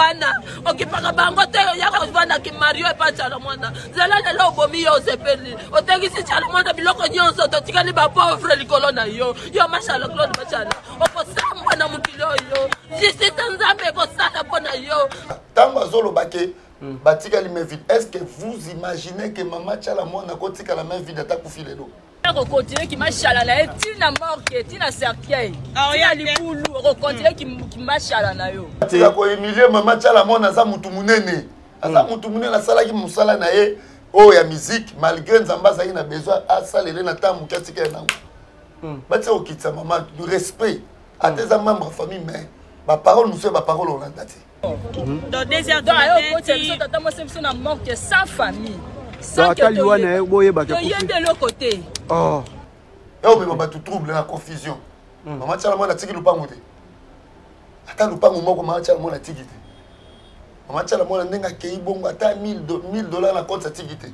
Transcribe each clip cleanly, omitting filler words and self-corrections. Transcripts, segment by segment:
bana okipaka bango te ya ko vanda ki Mario e pa chala mwana zela lelo bomi yo sepeli otegisi chala mwana biloko nyonso to tikali ba pauvre likolo na yo mashala Claude machala okosamba na mukilo yo jisi tanzambe ko sala pona yo tango zolo bake batika li main vide. Est-ce que vous imaginez que maman chala mwana ko tika la main vide atakufile do on continue qui machala na etina morke tina cercueil ya libulu on continue qui machala na yo tika ko Emilie maman chala mwana za mutu munene aza mutu munene asala ki musala na ye o ya musique malgré nzamba za ina besoin asalele na tamu katika na bati o kitsa maman du respect à tes membres famille mais ba parole nous c'est ba parole on l'entend dans des heures de na morke sans famille sans que de l'autre côté. Oh. Et on peut pas tout trouble la confusion. Maman tchala mwana tiki lupango te. Ata lupango moko maman tchala mwana tiki te. Maman tchala mwana ndenga kei bongo ata $1000 na compte tiki te.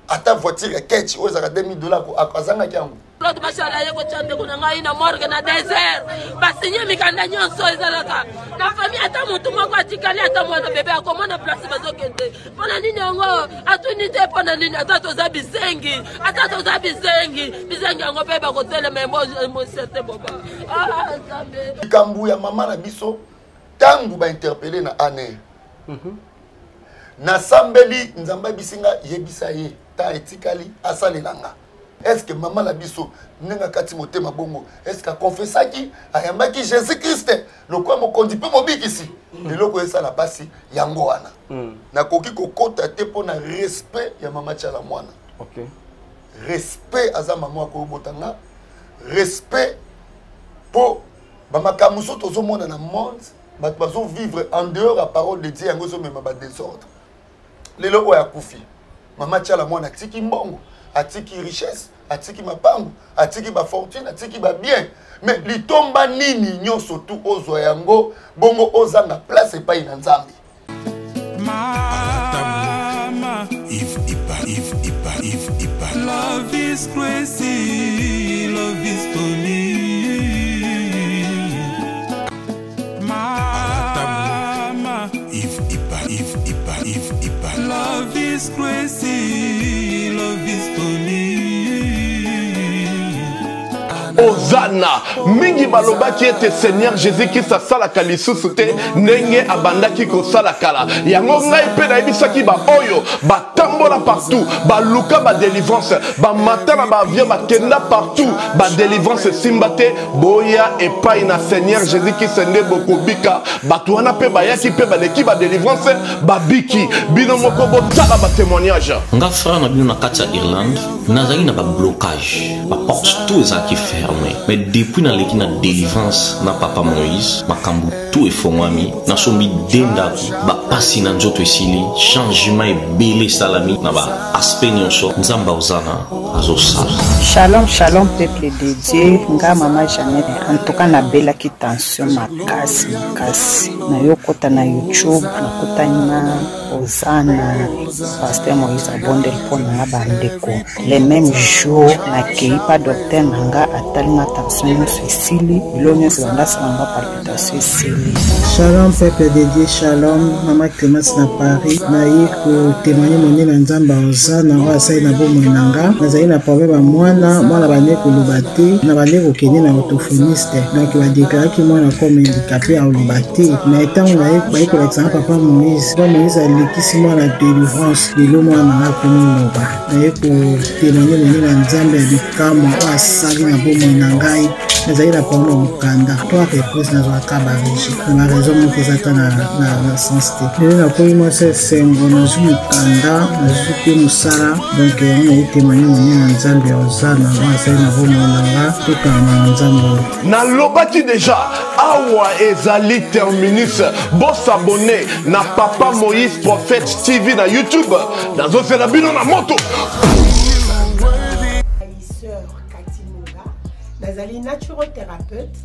Ata voiture ketch ozaka $2000 ko akazanga kyango. L'autre machala yeko chande kuna ngai na morgue na désert. Basinye mikanda nyonso ezalaka. Na famille ata mutu moko atikali ata mwana bébé akomona place bazokende. Pona nini ngo atunite pona nini ata toza bisengi. Ata toza bisengi. Bisengi ngo beba ko tele membo mo sete boba. Ah zambe. Kambu ya mama na biso tangu ba interpeller na ane. Na sambeli nzamba bisinga yebisa ye ta etikali asalelanga. Est-ce que maman la biso nenga kati motema bongo est-ce qu'a confessé qui ayambaki Jésus-Christ le quoi mo kondi pe mobikisi eloko esa la basi yango wana na koki kokota te pona respect ya mama tchala mwana. OK, respect aza mama ko botanga respect po ba makamuso tozo mona na monde ba bazo vivre en dehors la parole de Dieu yango zo mema ba désordre lelo oya kufi mama tchala mwana tiki mbongo atiki richesse, atiki mapangu, atiki ba fortune, atiki ba bien. Mais litomba nini nyonso tu ozo yango bongo ozanga place pa ina nzambi. Mama, if ipa. Love is crazy, love is funny. Mama, if ipa. Love is crazy, love is funny. Ozana mingi balobaki ete Seigneur Jésus-Christ asalaka lisusu te ndenge abandaki kosalakala yango ngai mpe nayebisaki ba oyo batambola partout baluka ba délivrance bamata na baavion bakenda partout ba délivrance simba te boya epai na Seigneur Jésus-Christ nde bokobika bato wana mpe bayaki mpe baleki ba délivrance babiki bino moko botala ba témoignage nga frère na bino na kati ya Irlande nazali na ba blocage ba porte tout ezalaki fermé mais depuis na leki na délivrance na papa Moïse makambu tout efongwami na sombi dendaku ba pasi na nzoto esili changement ebele salami na ba aspect nyonso nzamba ozana azosala. Shalom shalom peuple de Dieu nga mama Jeannette en tout cas na belaki tension makasi na yokota na YouTube na kotana ozana pasteur Moïse abonde pona bandeko les mêmes jours na keipa docteur nanga atalinga tension esili bilonyo zanda sanga palpitation esili. Shalom peuple de Dieu, shalom mama Clémence na Paris na yiko témoigner moni na nzamba ozana na wasai na bomo nanga nazali na problème à mwana bane kolobate na bane kokende na orthophoniste donc va déclarer que mwana comme handicapé à olobate na etango na ba ko l'exemple papa Moïse alekisi mwana délivrance lelo mwana na komoba na yiko témoigner moni na nzamba ya bikamo asali na bomo na ngai nazali na problème mokanda toi réponse na zaka ba régie na raison moko ezata na sens te lelo na koyi mo se sengo na zu mokanda na zu pe musala donc on a témoigné moni na nzambe ozana wasai na bomo nanga tokanga na nzambe na lobaki déjà awa ezali terminus boss abonné na papa Moïse Prophète TV na YouTube nazozela bino na moto. Nazali naturothérapeute,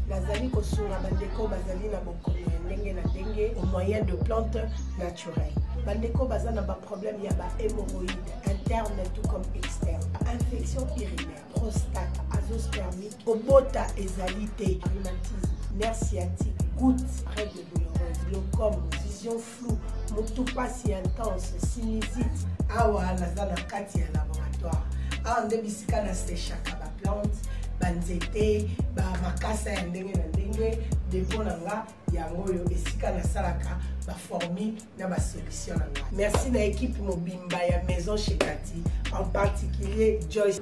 nazali kosunga bandeko bazali na bokono ndenge na ndenge au moyen de plantes naturelles. Bandeko bazana ba problème ya ba hémorroïdes interne tout comme externe, infection urinaire, prostate, azoospermique, obota ezali te, rhumatisme, nerf sciatique, goutte, règles douloureuses, glaucome, vision floue, motupa si intense, sinusite. Awa naza na kati ya laboratoire. Awa nde bisika na séchaka ba plante, ba nzete, ba makasa ya ndenge na ndenge, depo na nga yango yo esika na salaka ba formule na ba solution na nga. Merci na équipe mobimba ya Maison chez Cathy, en particulier Joyce.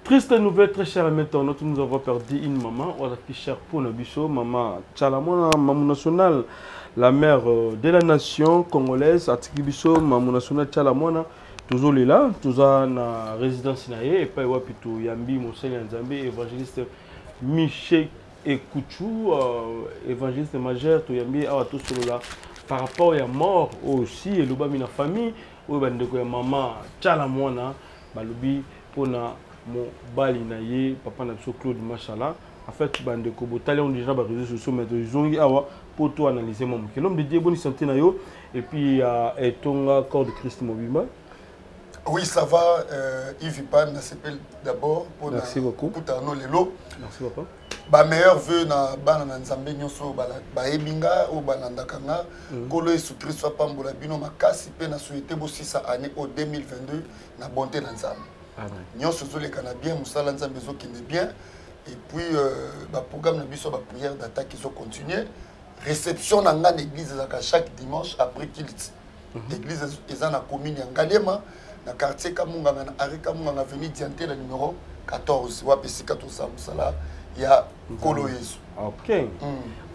Triste nouvelle, très chère maintenant, nous avons perdu une maman, on a fait cher pour nos bichos, maman Tchalamona, maman nationale, la mère de la nation congolaise, Atiki Bicho, maman nationale Tchalamona, toujours là, toujours en résidence naïe, et pas wapitou Yambi, Monseigne Nzambe, évangéliste Michel Ekouchou, évangéliste majeur, tout Yambi, à tout cela, par rapport à la mort aussi, et l'oba mina famille, où il maman Tchalamona, balubi, on a mon bali naïe, papa n'a pas Claude Machala. En fait, bande ko botali on déjà ba réseaux sociaux mais ils ont awa pour tout analyser mon que l'homme de Dieu bonne santé na yo et puis et ton corps de Christ Mobimba. Oui, ça va. Yves Pan s'appelle d'abord pour merci beaucoup. Pour tano lelo. Merci papa. Ba meilleur vœu na bana na Nzambe nyonso ba ebinga o banandakanga kolo Yesu Christ wa pambola bino makasi pe na souhaiter bo 6 année au 2022 na bonté na Nzambe. Nyonso zoleka na bien musala Nzambe zokende bien. Et puis, le programme de la prière d'attaque, ils ont continué. Réception dans l'église chaque dimanche après qu'il l'église est dans la commune de Ngalema, dans le quartier Kamunga, dans la avenue Dianté, le numéro 14. Il y a Kolo Yesu. Ok.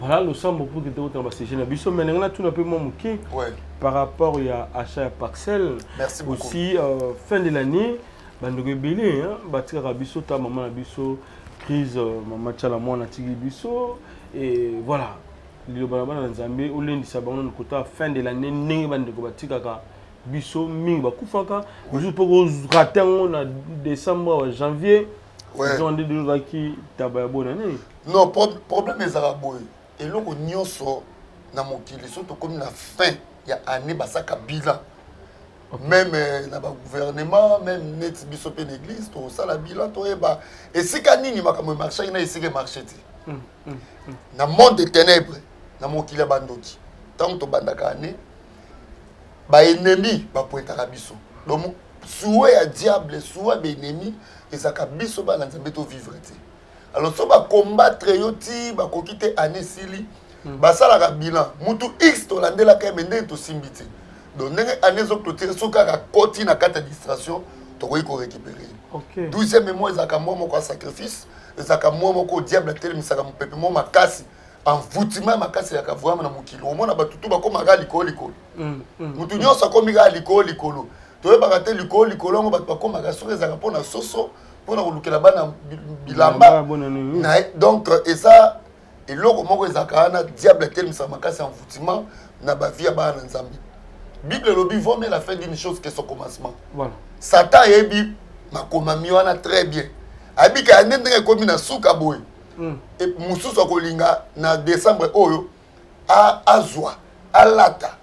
Voilà, nous sommes beaucoup de temps dans la CG. Nous maintenant tout un peu moins par rapport à achat parcelle. Merci beaucoup. Aussi, fin de l'année, nous avons bâti Rabiso, ta maman Rabiso. Crise maman Tchalamona Tigi Biso et voilà le balabala Nzambe au lundi sabana no kota fin de l'année ningi bande ko batika ka biso mingi ba kufaka juste pour rater en décembre janvier ils ont dit de qui tabaya bonne année non problème les arabes et loko nyonso na mokili so to comme la fin ya année basaka bilan. Même dans le gouvernement, même net biso pe l'église, tout ça la bilan to eba. Et si kanini makambo marché na ici que marché ti. Na monde des ténèbres, na mokili bandoki. Tant to bandaka année ba ennemi ba pointa biso. Donc souhait ya diable, souhait ba ennemi et ça ka biso ba na nzambe to vivre ti. Alors so ba combattre yo ti ba kokite année sili. Ba sala ka bilan, mutu X to landela ka mende to simbiti. Donc, année clôture, si on a côté na carte distraction, tu vas récupérer. 12e mois, ils ont un sacrifice, ils ont un diable tel, ils ont un peuple, ma casse, en voutima, ma casse, il y a vraiment un kilo. Au moins, tout va comme un licol. Nous tenons ça comme un licol. Tu veux pas rater licol, on va pas comme un garçon, ils ont un soso, pour nous le là-bas, bilamba. Donc, et ça, et là, comment ils ont un diable tel, ils ont un casse en voutima, na ba vie à ba nzambi. Bible lobi vaut mais la fin d'une chose que son commencement. Voilà. Satan ebi makomami wana très bien. Abika ndenge komi na suka boy. Et mususu akolinga na décembre oyo a azwa alata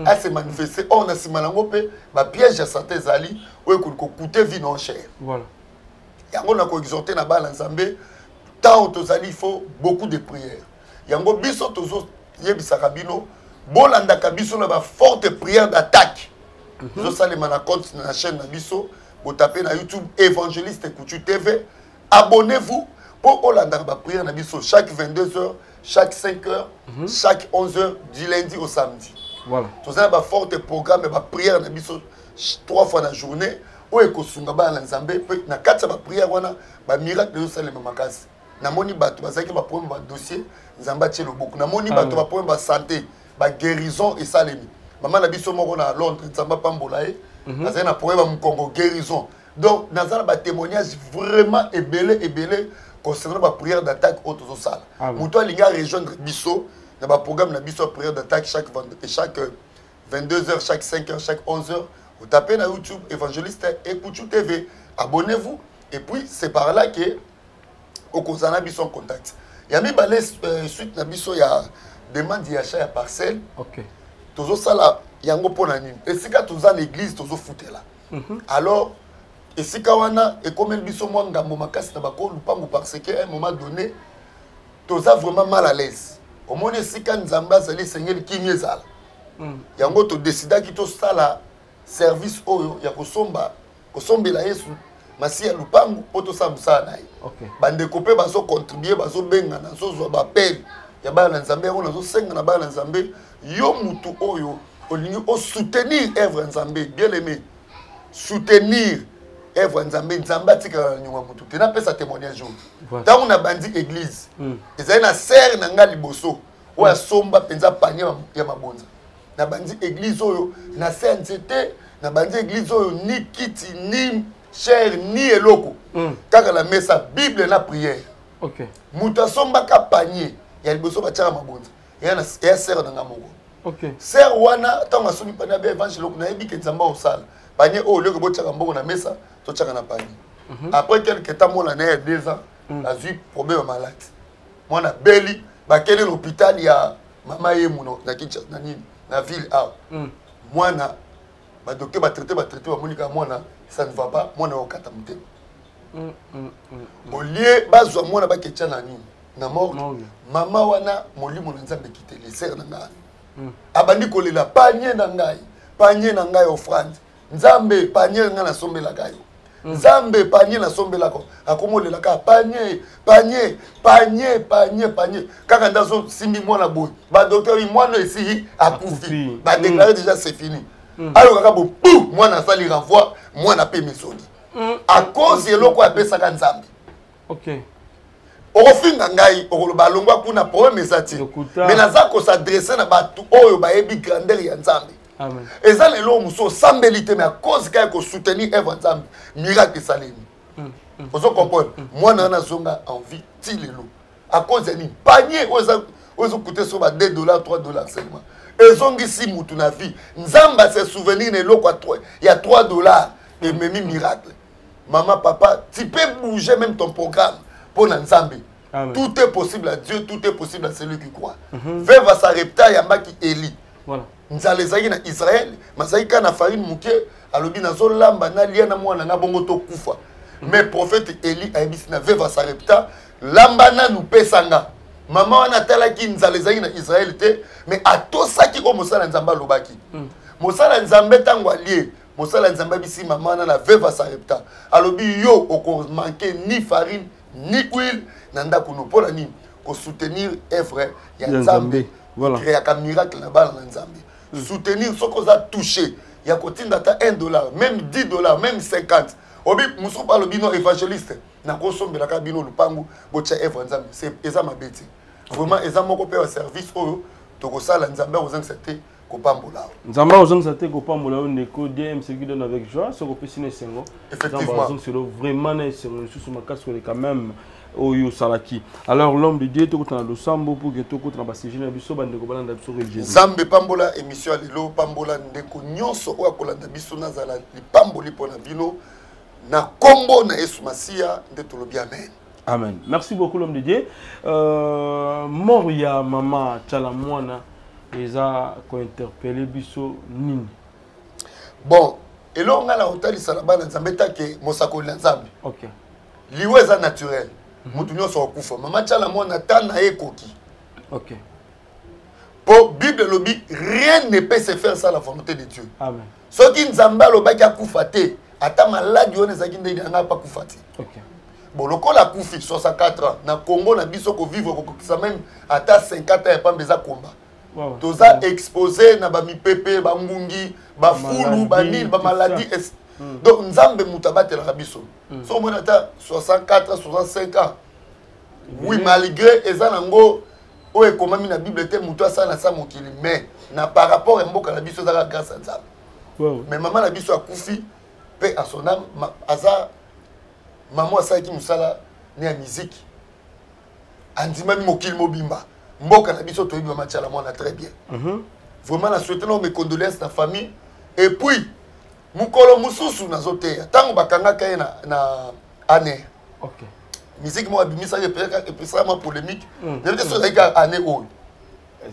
a se manifester on a simanango pe ba piège ya Satan zali oyo ko coûter vie non cher. Voilà. Yango na ko exhorter na bala Nzambe tant tozali il faut beaucoup de prières. Yango biso tozo yebisaka bino bolanda kabiso na ba forte prière d'attaque. Zo salema na compte na chaîne na biso, vous tapez na YouTube Évangéliste Ekouchou TV. Abonnez-vous pour olanda ba prière na biso chaque 22h, chaque 5h, chaque 11h du lundi au samedi. Voilà. Tout ça ba forte programme ba prière na biso 3 fois la journée. O ekosunga ba na Nzambe pe na kati ba prière wana ba miracle yo salema makasi. Na moni bato bazaki ba problème ba dossier Nzamba tshelo beaucoup. Na moni bato ba problème ba santé. Ba guérison et salemi. Maman na biso moko na Londres, Nzamba pambola e. Azana na problème mu Congo guérison. Donc nazana ba témoignage vraiment ébélé concernant ba prière d'attaque auto sala. Muto alinga rejoindre biso na ba programme na biso prière d'attaque chaque 22h, chaque 5h, chaque 11h. Vous tapez na YouTube Évangéliste Ekouchou TV. Abonnez-vous et puis c'est par là que au kozana biso en contact. Ya mi balé suite na biso ya demande d'achat à parcelle. OK. Tozo sala yango pona nini. Esika toza l'église tozo foutela. Alors esika wana et comme el biso mwanga mo makasi na bako lupango parce que à un moment donné toza vraiment mal à l'aise. omoni esika nzambe azali esengeli kimi ezala yango todesidaki tosala service oyo ya kosombela yesu masi ya lupangu mpo tosala mosala na ye bandeko mpe bazocontribue bazobenga nazozwa bapele ya bana na nzambe yango nazosenga na bana na nzambe yo mutu oyo olingi osoutenir œuvre nzambe bien aimé soutenir œuvre nzambe nzambe atikala na nyonga mutu te napesa témoignage oyo ntango na bandi église ezali na sere na nga liboso oyo asomba mpenza panie ya mabonza na bandi église oyo na se ya nzete na bandi église oyo ni kiti ni chair ni eloko kaka la mesa bible na prière mutu asombaka panier ya liboso batiaka mabonza eya sere na nga moko sere wana ntango asombi panie abe évangile oku nayebi ke nzambe osala panier oyo olioke botiaka mbongo na mesa totiaka na panier après quelque temps mwana na ye ya 2 ans azwi problème ya malade mwana beli bakeli l'hôpital ya mama ye muno na Kinshasa na nini na ville awa mwana badoke batraité bamonika mwana ça ne va pas mwana okata motema olie bazwa mwana baketya na nini na mort mama wana molimo na nzambe kiteli sere na ngai abandi kolela panier na ngai offrande nzambe panier nga nasombelaka yo nzambe panier nasombelako akomolelaka panier kaka ndazo simbi mwana boy badokteur mwana esi akufi badeklare déjà c'est fini alokaka bo mwana asali renvoi mwana pe misoni à cause eloko apesaka nzambe okofinga ngai okoloba alongwa kuna problème ezati mais naza kosadresse na bato oyo bayebi grandeur ya nzambe eza lelo mosusu osambeli te mais à cause kaka kosoutenir œuvre nzambe miracle esalemi ozo comprendre mwana wana azonga envie ti lelo à cause ya nini panier oyo ezokute so ba $2 $3 seulement ezongisi mutu na vie nzambe se souvenir na eloko ya $3 ememi miracle maman papa tu peux bouger même ton programme pour nzambe. Tout est possible à Dieu, tout est possible à celui qui croit. Veva Sarepta yambaki Eli. Voilà. Nzalezaki na Israël, masaika na farine muke, alobi na zolamba na lia na mwana na bongo to kufa. Mais prophète Eli ayebisi na Veva Sarepta, lamba na nous pesanga. Maman wana talaki nzalezaki na Israël te, mais atosaki ko mosala nzamba lobaki. Mosala nzambe tango alie. Mosala nzamba bisi maman na Veva Sarepta. Alobi yo oko manquer ni farine ni huile nanda kuno pour nini ko soutenir œuvre ya nzambe. Voilà. Créer un miracle na bala na nzambe. Soutenir ce qu'on a touché. Ya kotinda ta $1, même $10, même 50. Obi musu pa lobino évangéliste na kosombe la kabino lupangu bocha œuvre nzambe. C'est eza mabeti. Vraiment eza moko pe service oyo to ko sala nzambe ozang c'était ko pambola. Nzambe ozang c'était ko pambola ndeko DM ce qui donne avec joie ce ko pesine sengo. Effectivement. C'est vraiment c'est sous ma casse quand même. Oyo Salaki. Alors l'homme de Dieu tout dans le sambo pour que tout dans basi jina biso bande ko balanda biso Jésus. Zambe pambola émission lelo pambola ndeko nyonso oyo kolanda biso nazala lipamboli pona bino na kombo na Yesu Masia ndeto lobi amen. Amen. Merci beaucoup l'homme de Dieu. Moria mama Chalamwana eza ko interpeller biso nini. Bon, elo nga la hoteli salabana nzambe take mosako nzambe. OK. Liweza naturel. Mutu nyonso okufa mama tala mwana tana ekoki. OK. Pour Bible lobi rien ne peut se faire sans la volonté de Dieu. Amen. Ce qui nzamba lobaki akufa te ata maladi one zaki ndenge nga pa kufa te. OK. Bon lokola kufi 64 ans na Congo na biso ko vivre ko ça même ata 50 ans pa mbeza komba. Wow. Toza exposé na ba mipepe ba ngungi ba fulu ba nil ba maladie. Donc nzambe mutabate la biso. So mona ta 64 65 ans. Oui malgré ezanango o ekomami na Bible te mutu asana sa mokili mais na par rapport à mboka na biso za grâce à nzambe. Mais maman na biso akufi pe à son âme aza maman asaki musala ne ya musique. Andima mokili mobimba. Mboka na biso toyibi mama tchala mwana très bien. Vraiment na souhaiter mes condoléances à la famille et puis mukolo mususu nazoteya tango bakanga kaye na année. OK. Musique moi bimisa et puis polémique. C'était sur les année où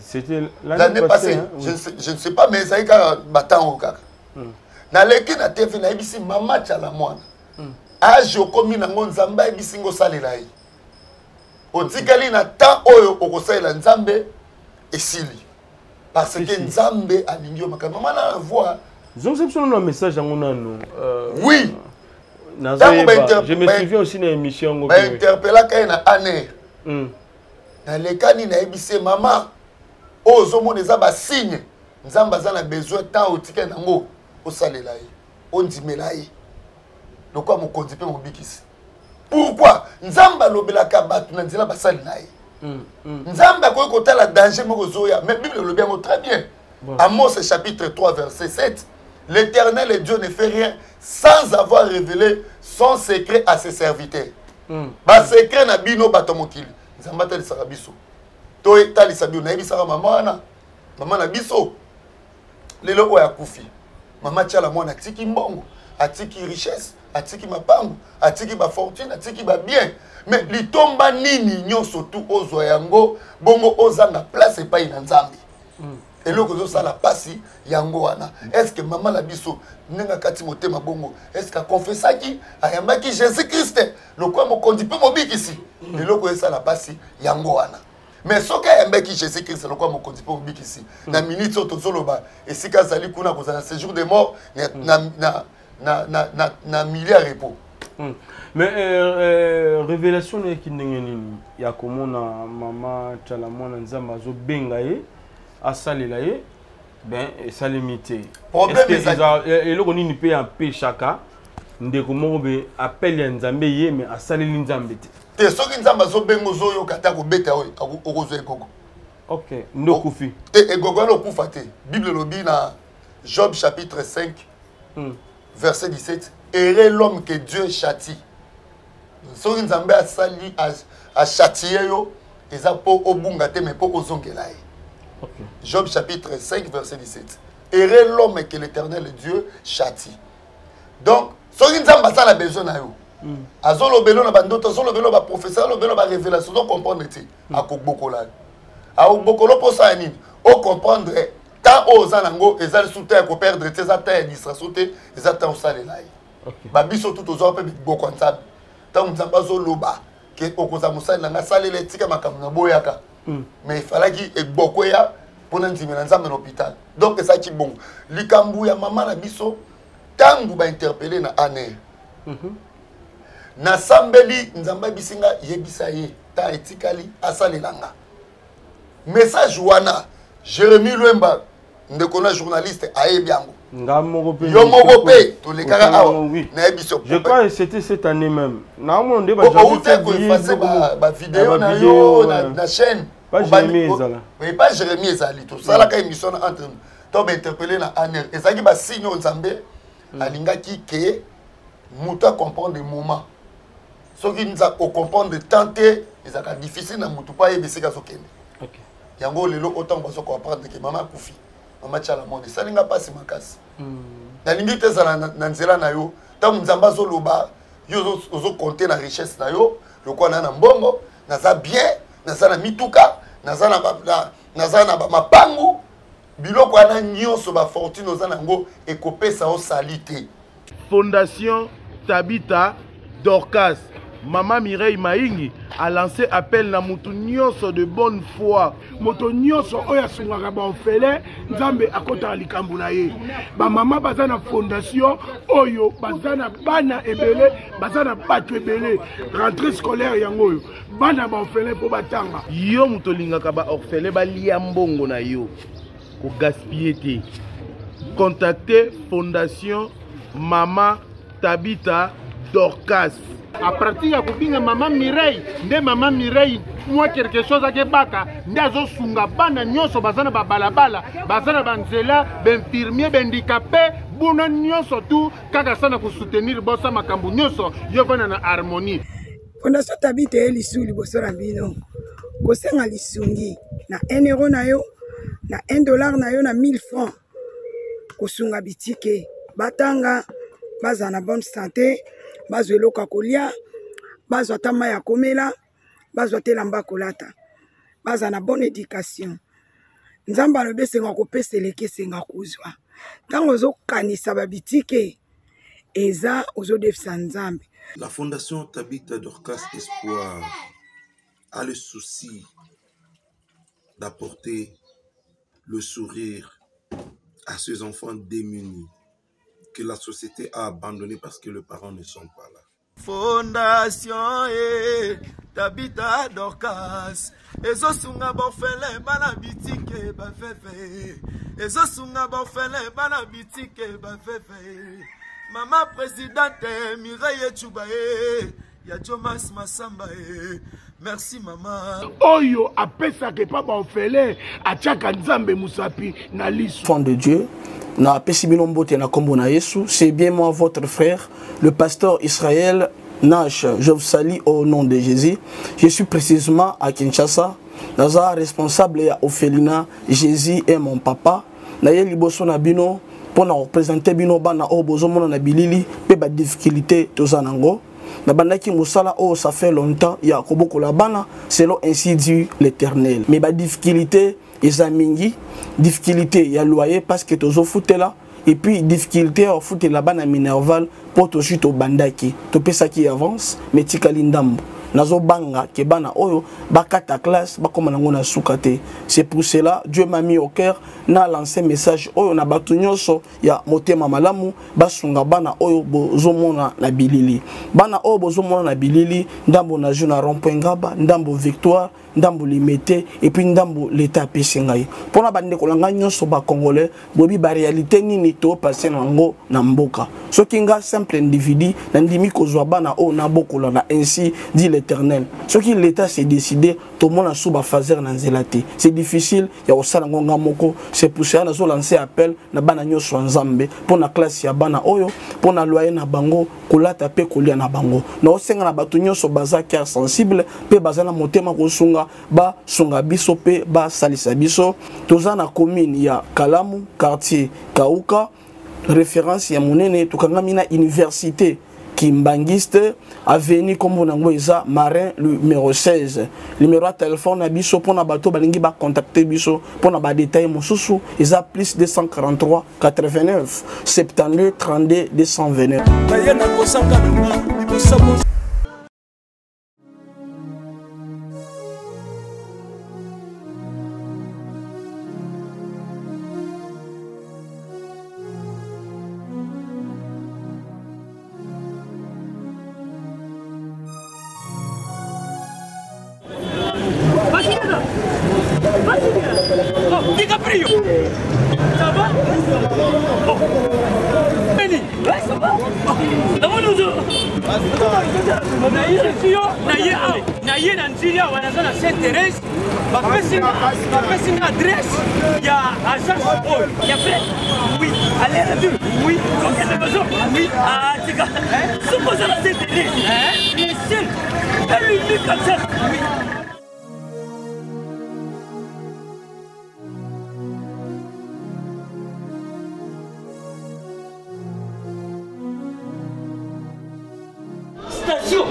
c'était l'année passée. Hein, oui. Je ne sais pas mais ça ika batang okaka. Na leki na TV na ibisi mama tchala mwana. Ajo komi na nzamba ibisi ngo salela yi. Otikali na temps oyo okosalela nzambe esili parce que nzambe alingi makambo maman na voix donc c'est un message à mon anno oui je me souviens aussi d'une émission ba interpella kay na aner na lekani na ebise maman ozo mona za ba signe nzambe za na besoin tant otika nango osalela ye ondimela ye lokwa mokonzi pe mobikisi pourquoi nzambe lobelaka batu na nzela basali na ye nzambe akoki kotala danger moko zoya mais bible lobi yango très bien Amos chapitre 3 verset 7 l'Éternel et Dieu ne fait rien sans avoir révélé son secret à ses serviteurs ba secret na bino bato mokili nzambe atalisaka biso to etalisa bino na yebisaka mama na biso lelo oyo akufi mama tiala mwana atiki mbongo atiki richesse atiki mapango atiki ba fortune atiki ba bien mais litomba nini nyonso tu ozwa yango bongo ozanga place epai na nzambe eloko ozosala pasi yango wana est-ce que mama na biso ndenge kati motema bongo est-ce que akonfesaki ayambaki Jésus Christ lokwa mokonzi mpe mobikisi eloko esala pasi yango wana mais soki ayambaki Jésus Christ lokwa mokonzi mpe mobikisi na minute oyo tozoloba esika azali kuna kozala séjour de mort na milieu ya repos mais révélation qui ndenge nini ya komona mama tala mwana nzambe azobenga ye asalela ye ben esalemi te eloko nini mpe ampeshaka ndeko moko be apele ya nzambe ye mais asaleli nzambe te soki nzambe azobenga ozoyoka ata kobeta oyo okozwa egogo ok nde okufi te egogo wana okufa te bible lobi na Job chapitre 5 verset 17 errez l'homme que Dieu châtie soki nzambe asali achâtie yo eza mpo obunga te mais mpo ozongela ye Job chapitre 5 verset 17 errez l'homme que l'Éternel Dieu châtie donc soki nzambe asala besoin na yo azolobelo na bandoto azolobelo ba professeur azolobelo ba révélation donc comprendre te akobokola akobokola mpo sa nini o comprendre tant aux anango ezali sous terre ko perdre te za terre distraction te eza tant osalela ye ba biso tout ozo pe boko nzambe tant nzambe azoloba ke okoza mosali na salela etika makambo na boyaka mais il fallait qu'il beaucoup ya pour nous dire nzambe na hôpital donc ça qui bon likambu ya mama na biso tangu ba interpeller na aner na sambeli nzambe bisinga yebisa ye ta etikali asalelanga message wana Jérémie Lwemba ndeko na journaliste ayebi yango yo moko pe to le kaka awa na ebiso je crois que c'était cette année même na mo ndeba ba vidéo na yo na chaîne pas Jérémie ezala oui pas Jérémie ezali to sala ka émission entre to ba interpeller na aner ezaki ba signe nzambe alingaki ke mutu a comprendre des moments soki nza o comprendre tenter ezaka difficile na mutu pa yebisika sokende OK yango lelo autant baso comprendre que mama kufi mama tchala monde salinga pasi makasi nalingi te zala na nzela na yo tangu nzamba azoloba yo ozo compter na richesse na yo lokwa na mbongo naza bien naza na mituka naza na mapangu biloko wana nyonso ba fortune oza nango ekopesa osali te. Fondation Tabita Dorcas Maman Mireille Maingi a lancé appel na mutu nyonso de bonne foi. Moto nyonso oya sungaka ba ofele nzambe akota likambu na ye. Ba mama bazana fondation oyo bazana bana ebele bazana batu ebele rentrée scolaire yango yo. Bana ba ofele po batanga. Yo muto lingaka ba ofele ba lia mbongo na yo. Ko gaspiller te. Contactez Fondation Mama Tabita Dorcas. À partir ya kubinga Maman Mireille, nde Maman Mireille moi quelque chose ake baka ndazo sunga bana nyonso bazana ba balabala, bazana banzela, benfirmier, handicapé, buna nyonso tu kaka sana ko soutenir bossa makambu nyonso yo bana na harmonie. Fondation Tabita elisu liboso na bino. Kosenga lisungi na 1 euro na yo, na 1 dollar na yo na 1000 francs. Kosunga bitike batanga bazana bonne santé. Bazwa eloka kolia, bazwa tama ya komela, bazwa telamba kolata, bazwa na bonne éducation. Nzamba lobe senga kopesa eleke senga kuzwa. Tango zo kanisa babitike eza ozo defisa nzambe. La Fondation Tabita Dorcas Espoir a le souci d'apporter le sourire à ces enfants démunis que la société a abandonnés parce que les parents ne sont pas là. Fondation Tabitha Dorcas ezosunga bofele bana bitike bafefe ezosunga bofele bana bitike bafefe Mama présidente Mireille Choubae ya Jomas Massamba merci maman Oyo apesa ke pa bofele achaka nzambe musapi na lisu Enfant de Dieu na pesibino mbote na kombo na Yesu, c'est bien moi votre frère le pasteur Israël Nash. Je vous salue au nom de Jésus. Je suis précisément à Kinshasa. Naza responsable ya Ophelina. Jésus est mon papa. Naye liboso na bino pour na représenter bino bana o bozo mona na bilili pe ba difficulté tozanango. Na bandaki musala o ça fait longtemps ya koboko la bana selon ainsi dit l'Éternel. Mais ba difficulté ezamingi difficulté ya loyer parce que tozo foutela et puis difficulté au foot la bana minerval pour to suite au bandaki to pesa qui avance mais tikali ndambo nazo banga ke bana oyo bakata classe bakoma nango na sukate. C'est pour cela Dieu m'a mis au cœur na lancé message oyo na batu nyonso ya motema malamu basunga bana oyo bozomona na bilili bana oyo bozomona na bilili ndambo na juna rond-point Ngaba ndambo Victoire ndambo limité et puis ndambo l'état pesingai pona bande kolanga nyonso ba congolais bobi ba réalité nini to passer nango na mboka soki nga simple individu na ndimi kozwa bana o na bokola na ainsi dit l'Éternel soki l'état s'est décidé to mona suba fazer na nzelati c'est difficile ya osala ngonga moko c'est pour ça na zo lancer appel na bana nyonso nzambe pona classe ya bana oyo pona loyer na bango kolata pe kolia na bango na osenga na batu nyonso baza cœur sensible pe baza na motema kosunga ba sunga biso pe ba salisa biso toza na commune ya Kalamu quartier Kauka référence ya monene tukangami na université Kimbangiste avenue comme nango eza Marin numéro 16 numéro de téléphone na biso pona bato balingi ba contacter biso pona ba détail mosusu eza plus 243 89 72 32 229 DiCaprio, ça va? Oh. Benny, ouais, ça va? naye na nzili awa naza na Sainte-Thérèse bapesi nga adresse ya agence oyo ya vrai oui allez la deux oui okende bazo oui tika sokoza na Sainte-Thérèse bien sûr l'unique comme ça oui.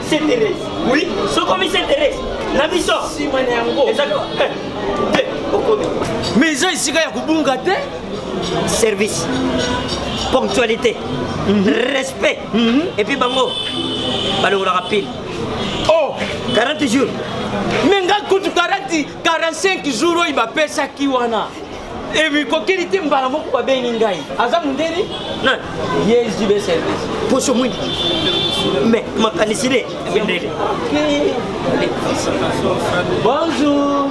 Sainte-Thérèse. Oui, ce commis Sainte-Thérèse. La mission. Si Maniango. Exactement. Mais ça ici, il y a Kubungate. Service. Ponctualité. Respect. Et puis bango. Balou rapide. Oh, 40 jours. Mais quand 45 jours, il va payer ça qui wana. Et puis, quand il était mbala moko ba beningai. Aza mundeli? Non. Yes, du service. Pour ce monde. Mais ma canicine bonjour.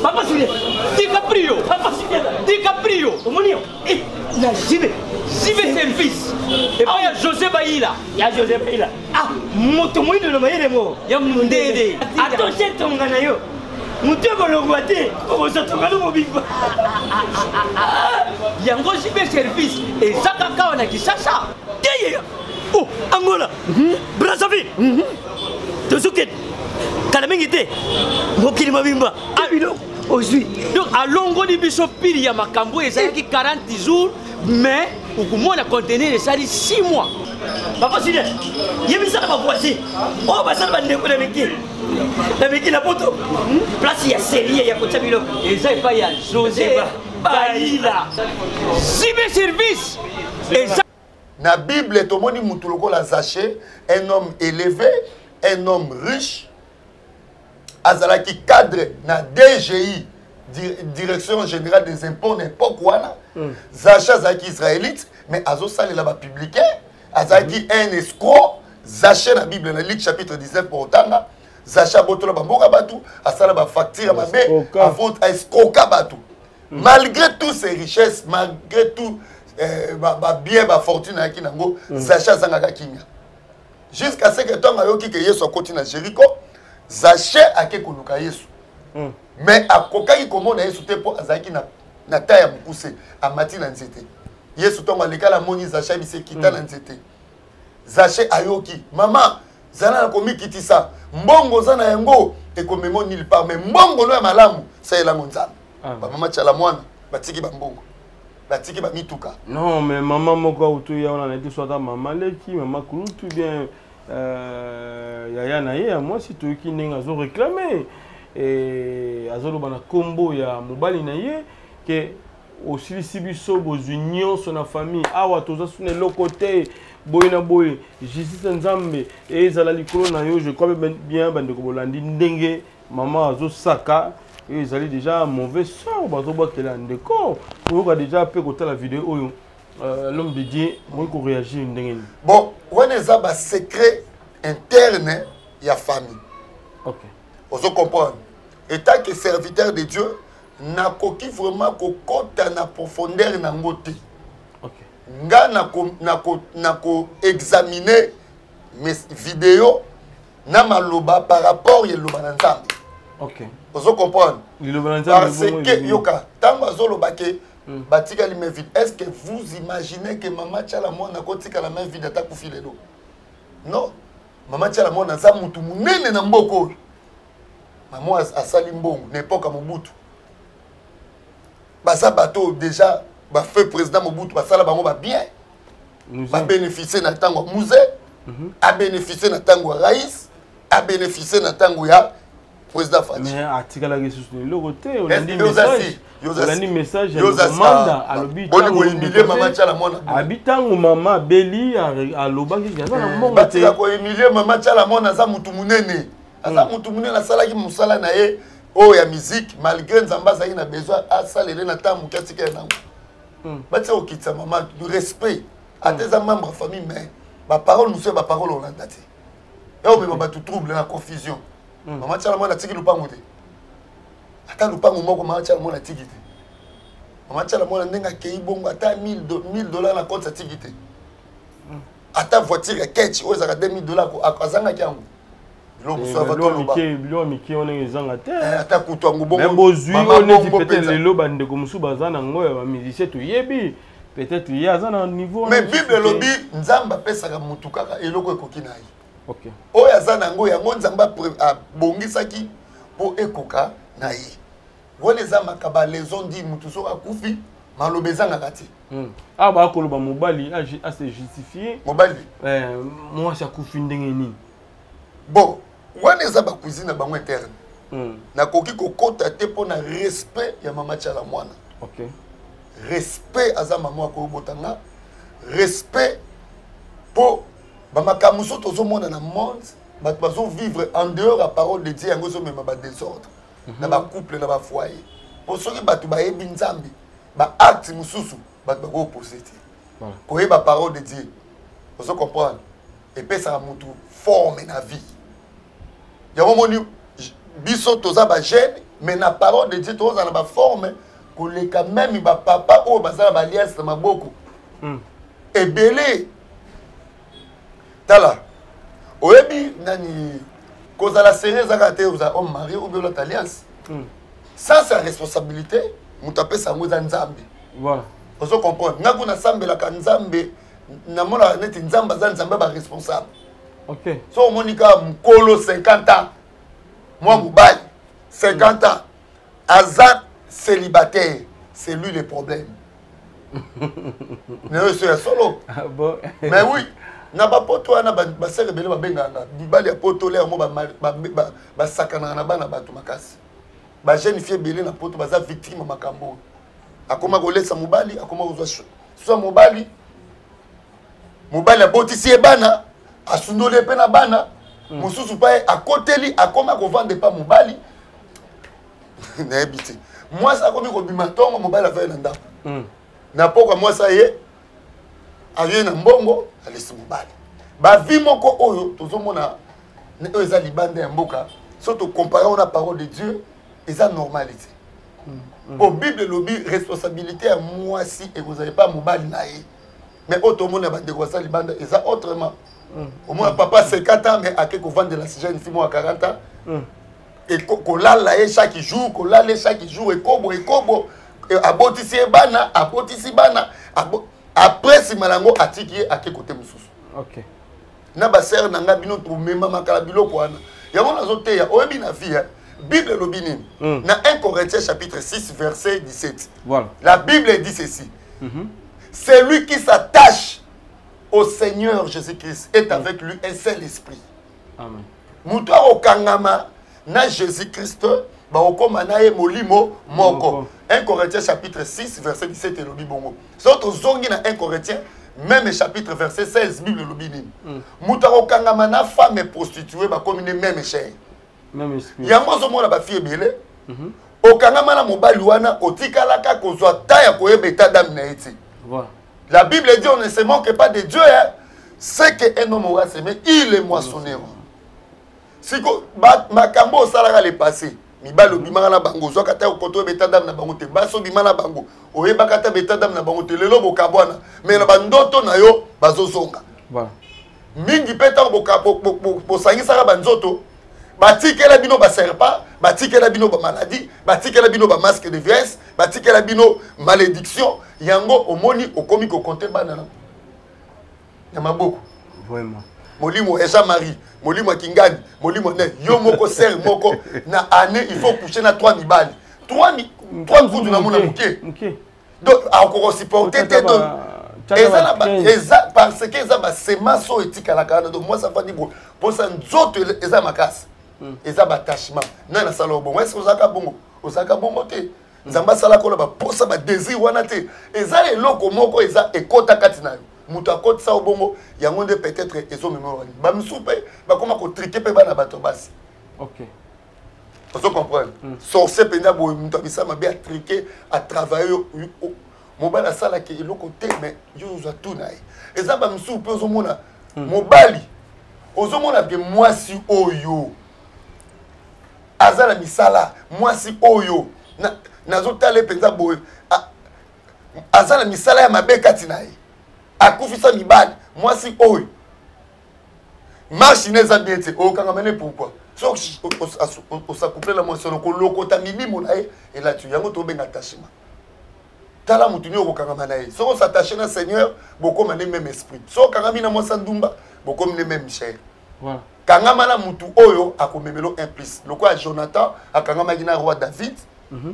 Papa Julien, DiCaprio, Papa Julien, DiCaprio, Omonio, et la JB service. Et puis il y a José Baïla. Il y a José Baïla. Ah, motomouine de l'Omaïle mo. Il y a Mundé. Attention ton ganayo. Moutego le guaté, on se trouve dans mon big. Yango JB service et Zakaka on a qui ça. Oh, Angola, Brazzaville, Tosuket, Kalamengite, Mokili Mabimba, Abilo, aujourd'hui. Donc à Longo de Bissopil, il y a Makambo et ça qui 40 jours, mais au moins la contenir ça dit 6 mois. Papa Julien, il y a mis ça dans ma voici. Oh, bah ça va me décoller avec qui? Avec qui la photo? Place il y a série, il y a côté Bilo. Et ça, il y a José Baïla. Cyber service. Et ça. La Bible est au monde Moutuloko la Zaché, un homme élevé, un homme riche, Azalaki cadre na DGI, Direction Générale des Impôts, n'importe quoi. Zaché Azalaki israélite, mais Azo Sali là-bas publicain, Azalaki un escroc, Zaché la Bible, dans le livre chapitre 19 pour Otanga, Zaché Botola Bamboka Batou, Asala ba facture Mabé, à escroca Batou. Malgré toutes ces richesses, malgré tout, bien, fortune, Zaché Zangaka Kimia. Jusqu'à ce que ton ayoki que Yesu continue à Jéricho, Zaché a ke konuka Yesu. Mais à Kokaki komona Yesu te po azaki na taya mukuse amati na nzete. Yesu ton aleka la moni Zaché bise kita na nzete. Zaché ayoki, maman, zana na komi kitisa, mbongo zana yango e komemo nil part mais mbongo no ya malamu, ça ela ngonzana. Ba mama chala mwana, batiki ba mbongo. Batiki ba mituka. Non, mais maman moko utu ya on a dit soit maman leki, maman kulutu bien yaya na ye moi si tu ki ninga zo réclamer et azolo bana combo ya mobali na ye que aussi sibiso bos union son famille awa toza sune lokote boyina boy Jésus nzambe et zala likolo na yo je crois bien bande ko bolandi ndenge maman azo saka et ils allaient déjà mauvais sort bazo bakela ndeko ko déjà pe ko la vidéo oyo l'homme de Dieu moi ko réagir ndenge. Bon, on est à secret interne y a famille. OK. On se comprend. Et tant que serviteur de Dieu n'a koki vraiment ko kota na profondeur na ngote. OK. Nga na ko examiner mes vidéos na maloba par rapport à loba na nzambe. OK. On se comprend. Parce que yoka tango azoloba ke batika li main vide. Est-ce que vous imaginez que maman tchala mona kotika la main vide ata kufile do? Non. Maman tchala mona za mutu munene na mboko. Maman asali mbongo n'époque Mobutu. Basa bateau déjà ba fait président Mobutu basala bango ba bien. Ba bénéficier na tango musée, a bénéficier na tango raïs, a bénéficier na tango ya président Fati. Mais article la ressource le côté on a dit message. On a dit message à demande à l'habitant. Bon Emilie maman tchala mona. Habitant ou maman Beli à loba qui gaza na mbongo. Batika ko Emilie maman tchala mona za mutu munene. Aza mutu munene na sala ki musala na ye o ya musique malgré nzamba za ina besoin a salele na tamu katika na. Batika ko kitsa maman du respect à tes membres famille mais ba parole nous c'est ba parole on l'a dit. Et on me ba tout trouble na confusion. Maman tchala mona tiki lupango te. Ata lupango moko maman tchala mona tiki te. Maman tchala mona ndenga kei bongo ata $1000 na compte sa tiki te. Ata voiture ya ketch oza ka $2000 ko azanga kyango. Bilo miki on est zanga te. Ata kutu ngo bongo. Même bozui on est peut-être lelo bande ko musu bazana ngo ya musicien to yebi. Peut-être il y a un niveau. Mais Bible lobby nzamba pesa ka mutu kaka eloko ekoki na yi. OK. Oya zana ngo ya nzamba bongisaki po ekoka na yi. Wole za makaba les ont dit mutu so akufi malobezanga kati. Ah ba ko loba mobali a se justifier. Mobali. Moi ça akufi ndenge nini. Bon, wana za ba cuisine bango interne. Na koki ko kota te po na respect ya mama tchala mwana. OK. Respect aza maman ko botanga. Respect po ba makamuso tozo mona na monde, ba bazo vivre en dehors la parole de Dieu yango zo mema ba désordre. Na ba couple na ba foyer. Pour ceux qui batu ba yebi nzambi, ba acte mususu, ba ko opposer. Voilà. Ko yeba parole de Dieu. Vous comprenez? Et puis ça mutu forme na vie. Ya momoni biso toza ba jeune, mais na parole de Dieu toza na ba forme ko le quand même ba papa o bazala ba alliance na maboko. Et belé tala oyebi nani cause la série zakate oza homme marié ou bien l'autre alliance. Ça c'est la responsabilité mutape sango za nzambe. Voilà. Vous comprenez? Ngaku na sambela ka nzambe na mona neti nzamba za nzambe ba responsable. OK. So monika mkolo 50 ans. Moi mobali 50 ans. Azan célibataire, c'est lui le problème. Mais c'est solo. Ah bon. Mais oui, na ba poto na ba sere bele ba benganga. Bibali ya poto le mo ba sakana na bana batu makasi. Ba jeune fille bele na poto baza victime makambo. Akoma ko lesa mobali, akoma ko so mobali. mobali abotisi ye bana asundoli pe na bana mosusu pa akoteli akoma kovande pa mobali nayebi te mwasi akomi kobima ntongo mobali avaye na ndako na pokwa mwasi aye aye na mbongo alesi mobali bavi moko oyo tozomona oyo eza libanda ya mboka so tocompare na parole de Dieu eza normalité po Bible lobi responsabilité ya mwasi ekozala pa mobali na ye mais otomona bandeko basala libanda eza autrement au moins papa 50 ans mais ake kovandela jeune fille à 40 ans et kolala ye chaque jour kolala chaque jour ekobo abotisi bana abotisi bana après si malango atiki ake côté mususu OK na ba sœur nanga bino to mema makala biloko wana yango nazote ya oyebi na vie Bible lobi nini na 1 Corinthiens chapitre 6 verset 17 voilà la Bible dit ceci c'est lui qui s'attache au Seigneur Jésus-Christ est avec lui un seul esprit. Amen. Mutua okangama na Jésus-Christ ba okoma na ye molimo moko. 1 Corinthiens chapitre 6 verset 17 elobi bongo. Soto zongi na 1 Corinthiens même chapitre verset 16 Bible elobi nini. Mutua okangama na femme prostituée ba komi même chair. Même esprit. Yango zo mona ba fille belé. Okangama na mobali wana otikalaka kozwa ta ya koyeba état d'âme na eti. Voilà. La Bible dit on ne se manque pas de Dieu. Hein. C'est qu'un homme aura semé, il est moissonneur. Si makambo salara le passé, mibalo bimana na bango, zo kata okoto betadam na bango te, baso bimana bango, oyeba kata betadam na bango te, lelo bokabwana, mais na bandoto na yo bazo zonga. Voilà. Mingi peta bosangisa banzoto, batikela bino ba serpent, batikela bino ba maladie, batikela bino ba masque de vieillesse, batikela bino malédiction, yango omoni okomi ko compter banana. Ya maboko. Vraiment. Molimo Eja Marie, molimo Kingani, molimo ne yo moko ser moko na année il faut coucher na 3 mibali. 3 coups na mona muké. Donc encore supporter te donc eza parce que eza ba semaso etika la kana donc moi ça va dire pour ça nzoto eza makasi. Eza ba attachement. Na na sala bon est-ce que osaka bongo te. Nzamba sala ko ba posa ba désir wana te. Eza eloko moko eza ekota kati na yo. Mutu akoti sa obongo yango nde peut-être ezo mémoire ba msupe ba koma ko triquer pe bana bato basi. OK. Vous comprenez? Sorcier penda bo mutu abisa mabe a triquer à travailler mobali sala ke eloko te mais yo za tunaye. Eza ba msupe ozo mona mobali ozo mona ke mwasi oyo azala misala mwasi oyo nazo tale penza boy azala misala ya mabe kati naye akufisa mibali mwasi oyo marche neza biete okangamane pourquoi so osakouple la mwasi ko lokota milimo naye et là tu yango to benga attachement tala mutuni okangamana naye so s'attacher na Seigneur boko mané même esprit so kangami na mwasa ndumba boko mine même chair voilà kangama mutu oyo akomemelo implice loko ya Jonathan akangama gina roi David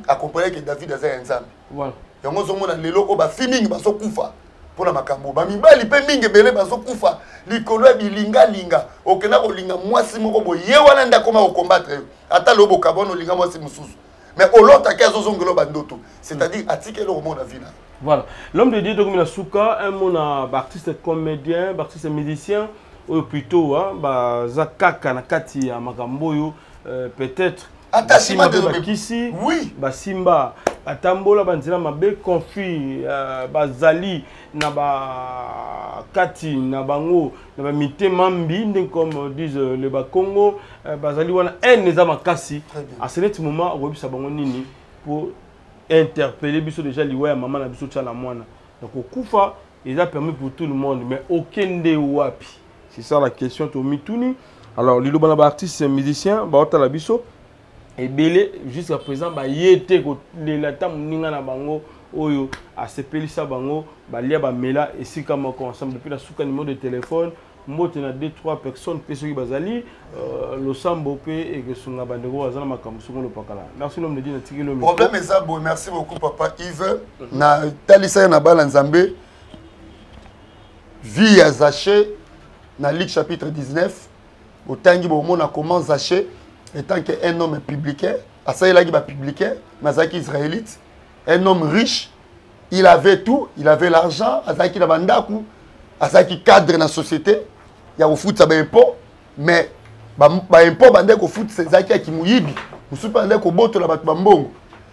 a compris que David a nzambe voilà yango zo mona lelo ko ba filming baso kufa pona makambo ba mibali pe mingi bele baso kufa likolo ya bilinga linga okena ko linga mwasi moko bo ye wana nda koma ko combattre ata lobo kabono linga mwasi mususu mais olota ka zo zongelo bandoto c'est-à-dire atike le roman na vina. Voilà, l'homme de Dieu donc Souka un mon artiste comédien, artiste musicien ou plutôt ba zakaka na kati ya makambo yo peut-être attachement de kisi oui ba simba atambola banzela mabe conflit bazali na ba kati na bango na ba mitema mbi comme disent le ba Congo bazali wana eza makasi à ce moment obisa bango nini pour interpeller biso déjà liwa ya maman na biso tchala mwana donc okufa il a permis pour tout le monde mais aucun de wapi c'est ça la question to mituni alors lilo bana ba artiste musicien ba otala biso et belé jusqu'à présent ba yete ko la tam ninga na bango oyo a sepelisa bango ba lia ba mela et si comme ensemble depuis la souka numéro de téléphone mbote na 2-3 personnes peso ki bazali le sambo pe et que sunga bandego azana makambo sungo le pakala merci l'homme de Dieu na tiki le problème est ça bon merci beaucoup papa Yves na talisa na bala nzambe vie ya Zaché na Luc chapitre 19 otangi bo mona comment Zaché étant qu'un homme publicain, à ça il a dit publicain, Mazaki israélite, un homme riche, il avait tout, il avait l'argent, Azaki la bandaku, azaki cadre na société ya kofuta ba impôt mais ba impôt bande ko futa sezaki ki muyibi musupa bande ko botola bato bambongo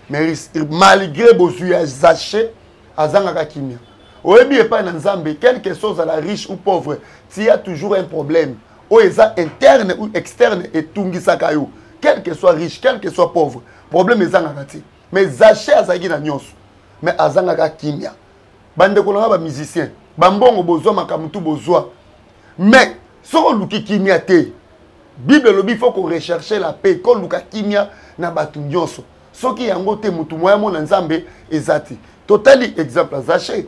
mais malgré bozui ya zaché azanga kimia oyebi epa na nzambe quelque chose à la riche ou pauvre il y a toujours un problème ou eza interne ou externe et tungisaka yo quel que soit riche quel que soit pauvre problème ezanga kati mais zaché azaki na nyonso mais azanga kimia bande ko na ba musicien bambongo bozwa makamutu bozwa mais soko luki kimia te Bible lobi faut qu'on recherche la paix ko luka kimia na batu nyonso soki yango te mutu moya mona nzambe ezati totali exemple zaché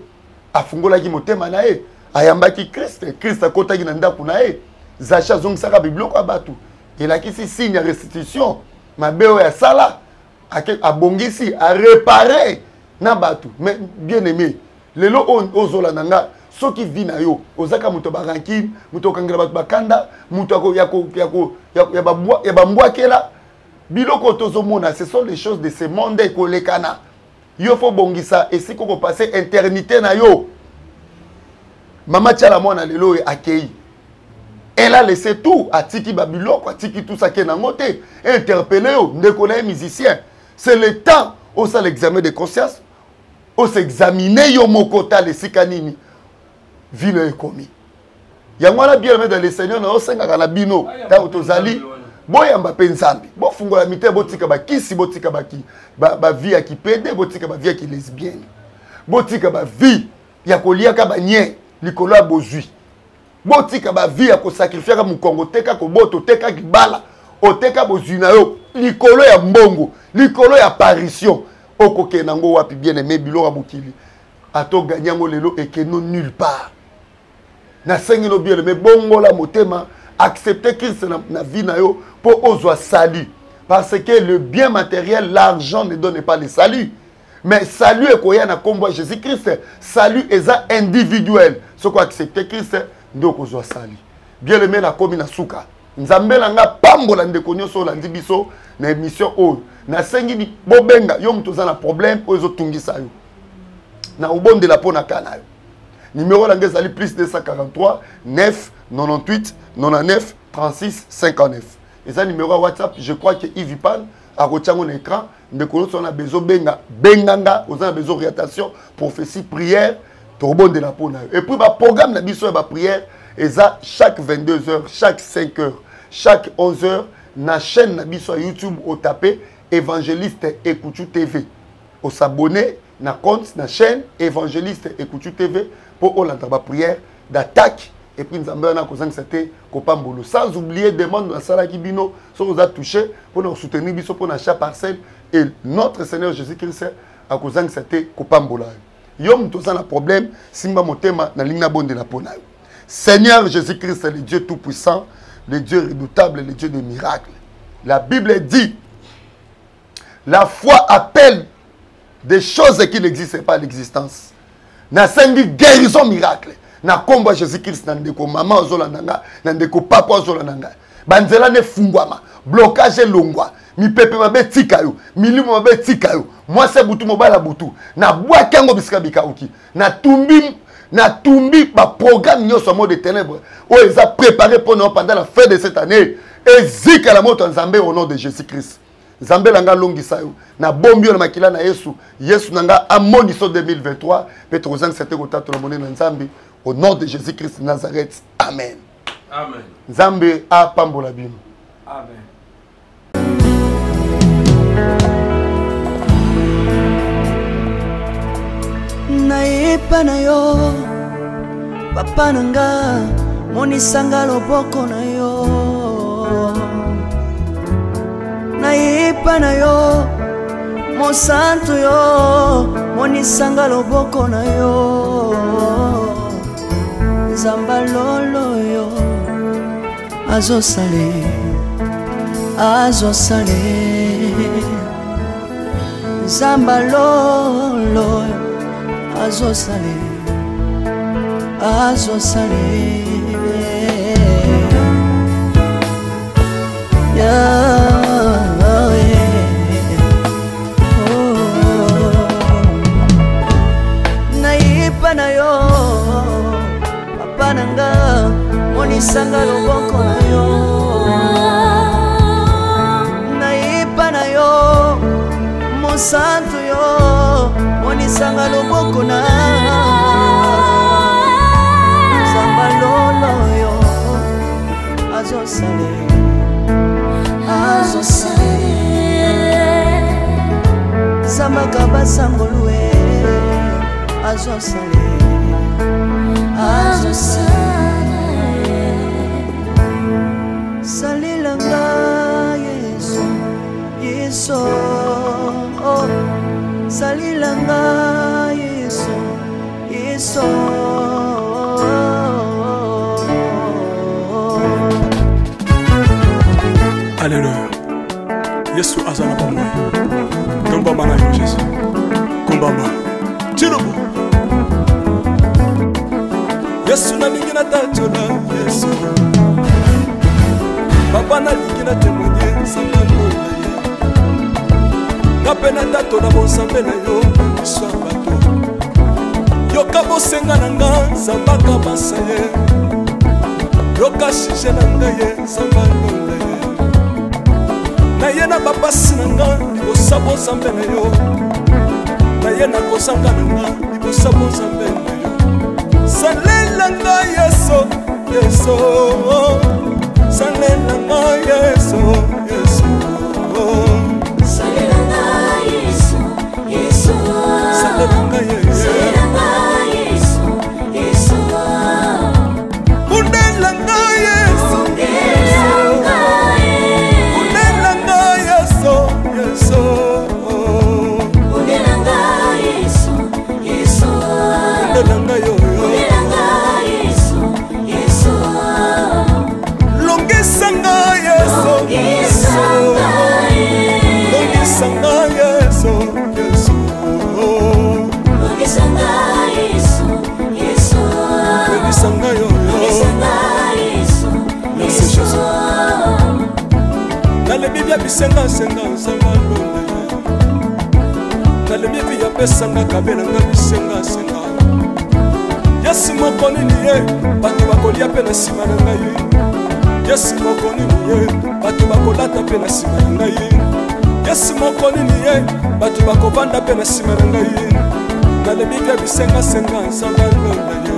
afungolaki motema na ye ayambaki Christ akotaki na ndako na ye zaché azongisaka bibloko ya batu elakisi signe ya restitution mabe oyo ya sala abongisi a réparer na batu mais bien aimé lelo ozola nanga soki vi na yo ozaka muto barankine muto kangela batu bakanda muto ya bambwakela biloko tozomona ce sont les choses de ce monde ekolekana yo faut bongisa esi koko passer éternité na yo mama tchala mwana lelo akei elle a laissé tout atiki babiloko atiki tout ça ke nango te interpeller yo ndeko na musicien c'est le temps au ça l'examen de conscience au s'examiner yo mokota le sikanini ville ekomi yango na bien dans le Seigneur na osenga na bino ta tozali boyamba pe nzambi bofungola mite botika bakisi botika baki ba vie ya kipede botika ba vie ya lesbienne botika ba vie ya koliaka banye likolo ya bozui botika ba vie ya ko sacrifier ka mukongo teka ko boto teka kibala oteka bozui na yo likolo ya mbongo likolo ya apparition okoke nango wapi bien aimé bilora bokili ato ganyango lelo ekeno nulle part na sengino bien aimé bongo la motema accepter Christ na vie na yo pour ozwa salut parce que le bien matériel l'argent ne donne pas le salut mais salut est koya na kombo Jésus Christ salut est individuel ce qu'on accepter Christ donc ozwa salut bien aimé na komi na suka nzambe nga pambola ndeko nyonso la ndibiso na émission o na sengi ni bobenga yo mtu za na problème ozo tungisa yo na ubonde la pona kana yo numéro la ngezali plus 243 9 98 99 36 59 et ça numéro WhatsApp je crois que Yves Pan a retenu mon écran ndeko nyonso na bezo benganga oza bezo orientation prophétie prière to bonde la pona yo et puis ba programme na biso ba prière et ça chaque 22h chaque 5h chaque 11h na chaîne na biso YouTube au tapé évangéliste Ekuchu TV au s'abonner na compte na chaîne évangéliste Ekuchu TV pour olanda ba prière d'attaque et puis nzambe na kozanga c'était kopambolo sans oublier demande na sala kibino so vous a touché pour nous soutenir biso pour na chaque parcelle et notre Seigneur Jésus-Christ a kozanga c'était kopambola yom toza na problème simba motema na lingna bonde na pona Seigneur Jésus-Christ le Dieu tout puissant le Dieu redoutable le Dieu des miracles la Bible dit la foi appelle des choses qui n'existent pas à l'existence. Na sengi guérison miracle. Na komba Jésus-Christ na ndeko mama ozolandanga, na ndeko papa ozolandanga. Banzela ne fungwama, blocage longwa, mi pepe mabe tika yo, milimu mabe tika yo. Moi c'est butu mobala butu. Na bwa kango bisika bikauki. Na tumbi ba programme nyoso mot de ténèbres. O eza préparé pour nous pendant la fin de cette année. Et zika la moto nzambe au nom de Jésus-Christ. Nzambe langa longi sayo na bombio na makila na Yesu nanga amoniso 2023 Petro zang c'était kota to na nzambe au nom de Jésus-Christ de Nazareth amen amen nzambe a pambola bino amen nayepa na yo papa nanga monisanga loboko na yo nayepa na yo mosantu yo monisanga loboko na yo nzamba lolo yo azosale nzamba lolo azosale nayepa na yo monisanga loboko na yo nayipa na yo mosantu yo monisanga loboko na zamba lolo yo azosale zamba kabasangolue azosale salilanga yesu yesu salilanga yesu yesu Alléluia. Yesu azana bamwe. Tomba mana yo Jésus. Kumbamba. Tirubu. Yesu na lingi na tachola Yesu. Papa na lingi na témoigner sangalo na ye. Kapena tato na bonsambe na yo biso bato. Yoka bosenga na nga zambaka basaye. Yoka shije na nga ye sangalo na ye. Na ye na bapasi na nga libosa bozambe na yo. Na ye na kozanga na nga libosa bozambe na yo. Salela nga yeso yeso. Salela nga yeso yeso. Salela nga yeso yeso. Salela nga yeso. Salela nga yeso yeso. Undela nga yeso yeso. Undela nga yeso yeso. Undela nga yeso yeso. Undela nga yo yo. Longisanga yeso yeso. Longisanga yeso yeso. Longisanga yeso yeso. Longisanga yo yo. Longisanga yeso yeso. Dans le Bible bisenga senga senga lole. Dans le Bible ya pesanga kabela nga bisenga senga. Yesu mokoni ni ye bato bakolia pe na sima na ngai. Yesu mokoni ni ye bato bakolata pe na sima na ngai. Yesu mokoni ni ye bato bakovanda pe na sima na ngai. Dans le Bible bisenga senga senga lole ye.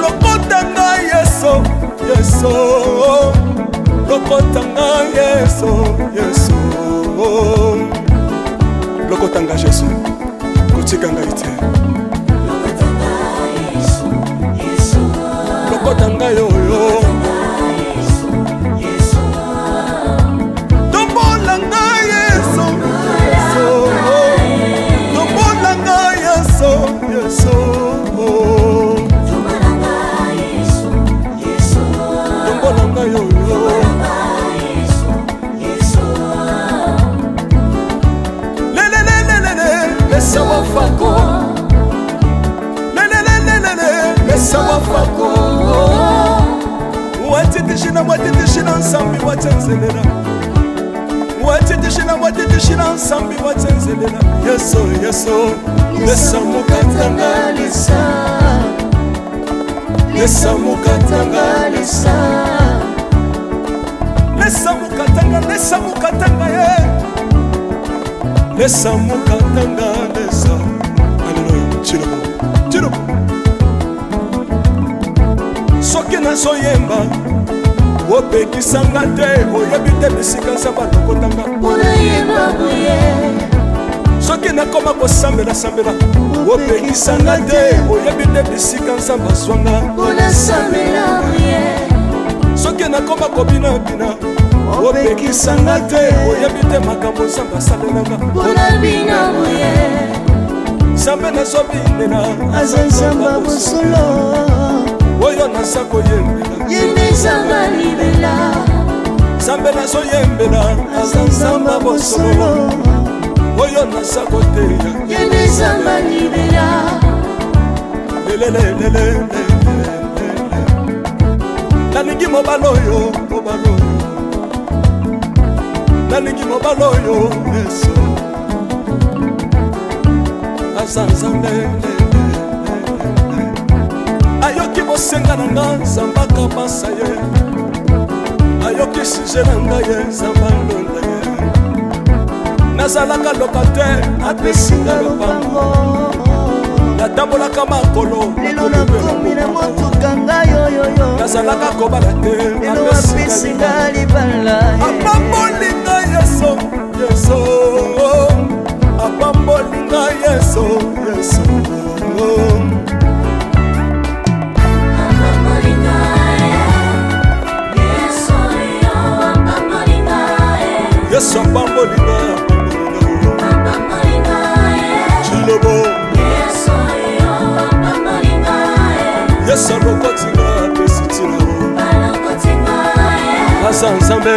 Lokota nga Yesu Yesu. Lokotanga Yesu Yesu. Lokotanga Yesu kotikanga ite. Lokotanga Yesu Yesu. Lokotanga yo yo. Yesu Yesu. Tombolanga Yesu Yesu. Tombolanga Yesu Yesu. Tombolanga Yesu Yesu. Tombolanga yo yo. Lesa wafako. Lesa wafako. Watitishina watitishina nsambi watenzelela. Watitishina watitishina nsambi watenzelela. Yeso yeso. Lesa mukatanga lisa. Lesa mukatanga lisa. Lesa mukatanga ye. Lesa mukatanga lesa. Alléluia. Chirubu. Chirubu. Soki nazoyemba opekisanga te oyebi te bisika nzambe alokotanga unayemba boye. Soki nakoma kosambela sambela opekisanga te oyebi te bisika nzambe azwanga unasambela boye. Soki nakoma kobina bina opekisanga te oyebi te makambo nzambe asalelanga unabina boye. nzambe nazobinela aza nzambe bosolo oyo naza koyembela yende nzambe libela. nzambe nazoyembela aza nzambe bosolo oyo naza koteya yende nzambe libela. lelelelele nalingi mobala oyo mobala oyo nalingi mobala oyo Yesu aza nzambe ayoki bosenga na nga nzamba kabasa ye ayoki suje na ngai ye nzamba londa ye nazalaka lokatere apesinga lopango natambolaka makolo lelo nakomi na motuka ngai oyoyo nazalaka kobala te lelo apesinga libala apambolinga yeso yeso apambolinga yeso yeso yesu apambolinga chilobo yesu alokotinga apesitina aza nzambe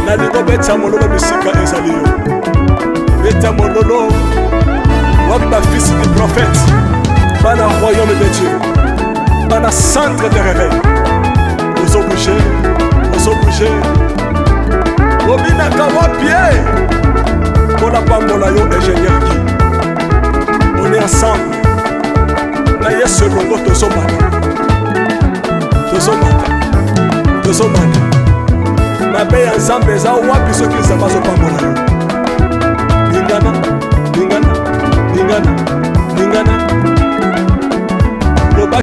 nalingo beta mololo bisika ezali yo beta mololo wapi bafisi du prophète bana royaume de dieu bana centre de réveil ozobouge ozobouge obinaka wapie mpona pambola yo ingénieur ki on est ensemble na yesu elongo tozomata tozomata tozomata mabe ya nzambe eza wapi soki nzambe azopa